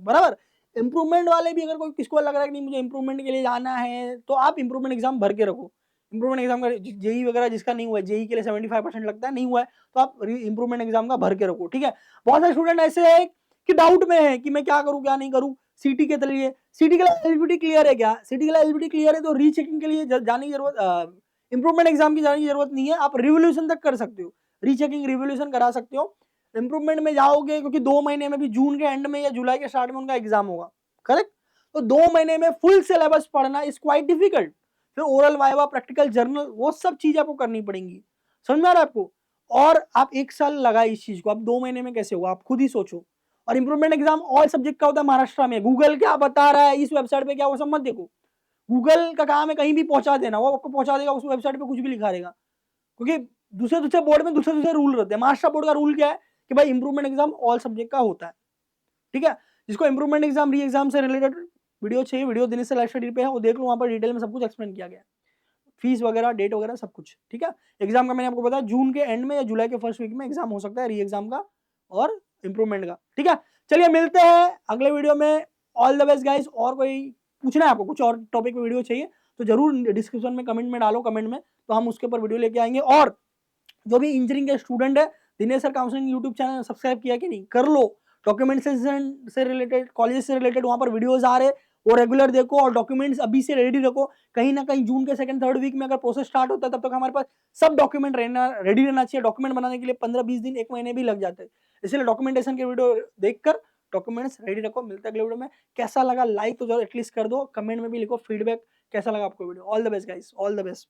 बराबर। इंप्रूवमेंट वाले भी अगर कोई किसको लग रहा है कि नहीं मुझे इंप्रूवमेंट के लिए जाना है, तो आप इंप्रूवमेंट एग्जाम भर के रखो। इंप्रूवमेंट एग्जाम का जेई वगैरह जिसका नहीं हुआ है, जेई के लिए 75% लगता है, नहीं हुआ है तो आप इंप्रूवमेंट एग्जाम का भर के रखो। ठीक है, बहुत सारे स्टूडेंट ऐसे है कि डाउट में है कि मैं क्या करूं क्या नहीं करूं, सीटी के लिए, सीटी के लिए एलिजिबिलिटी क्लियर है क्या, सीटी के लिए एलिजिबिलिटी क्लियर है तो रीचेकिंग के लिए जाने की जरूरत, इंप्रूवमेंट एग्जाम की जाने की जरूरत नहीं है, आप रिवोल्यूशन तक कर सकते हो, रीचेकिंग रिवोल्यूशन करा सकते हो। इंप्रूवमेंट में जाओगे क्योंकि 2 महीने में भी, जून के एंड में या जुलाई के स्टार्ट में उनका एग्जाम होगा, करेक्ट, तो 2 महीने में फुल सिलेबस पढ़ना इज क्वाइट डिफिकल्ट, फिर ओरल वाइवा प्रैक्टिकल जर्नल वो सब चीजें आपको करनी पड़ेंगी, समझ में आ रहा है आपको। और आप 1 साल लगाए इस चीज को, आप 2 महीने में कैसे होगा आप खुद ही सोचो। और इंप्रूवमेंट एग्जाम ऑल सब्जेक्ट का होता है महाराष्ट्र में, गूगल क्या बता रहा है इस वेबसाइट पे क्या, वो सब मत देखो, गूगल का काम है कहीं भी पहुंचा देना, वो आपको पहुंचा देगा, उस वेबसाइट पे कुछ भी लिखा रहेगा, क्योंकि दूसरे दूसरे बोर्ड में दूसरे दूसरे रूल रहते हैं। महाराष्ट्र बोर्ड का रूल क्या है कि भाई इंप्रूवमेंट एग्जाम ऑल सब्जेक्ट का होता है। ठीक है, जिसको इंप्रूवमेंट एग्जाम री एग्जाम से रिलेटेड वीडियो चाहिए, वीडियो दिनेश से लाइफ स्टडी पे है, वो देख लो, वहां पर डिटेल में सब कुछ एक्सप्लेन किया गया है, फीस वगैरह, डेट वगैरह सब कुछ। ठीक है, एग्जाम का मैंने आपको बताया जून के एंड में या जुलाई के फर्स्ट वीक में एग्जाम हो सकता है, री एग्जाम का और इंप्रूवमेंट का। ठीक है, चलिए मिलते हैं अगले वीडियो में, ऑल द बेस्ट गाइस। और कोई पूछना है आपको, कुछ और टॉपिक पे वीडियो चाहिए तो जरूर डिस्क्रिप्शन में कमेंट में डालो, कमेंट में, तो हम उसके ऊपर वीडियो लेके आएंगे। और जो भी इंजीनियरिंग के स्टूडेंट है, Dinesh sir counselling YouTube channel subscribe किया कि नहीं, कर लो। डॉक्यूमेंटेशन से रिलेटेड, कॉलेज से रिलेटेड वहां पर वीडियोस आ रहे, वो रेगुलर देखो, और डॉक्यूमेंट्स अभी से रेडी रखो। कहीं ना कहीं जून के सेकंड थर्ड वीक में अगर प्रोसेस स्टार्ट होता है तब तक हमारे पास सब डॉक्यूमेंट रेडी रहना चाहिए। डॉक्यूमेंट बनाने के लिए 15-20 दिन, 1 महीने भी लग जाते हैं, इसलिए डॉक्यूमेंटेशन के वीडियो देखकर डॉक्यूमेंट्स रेडी रखो। मिलता है अगले वीडियो में। कैसा लगा लाइक तो जरूर एटलीस्ट कर दो, कमेंट में भी लिखो फीडबैक कैसा लगा आपको video. All the best guys, all the best.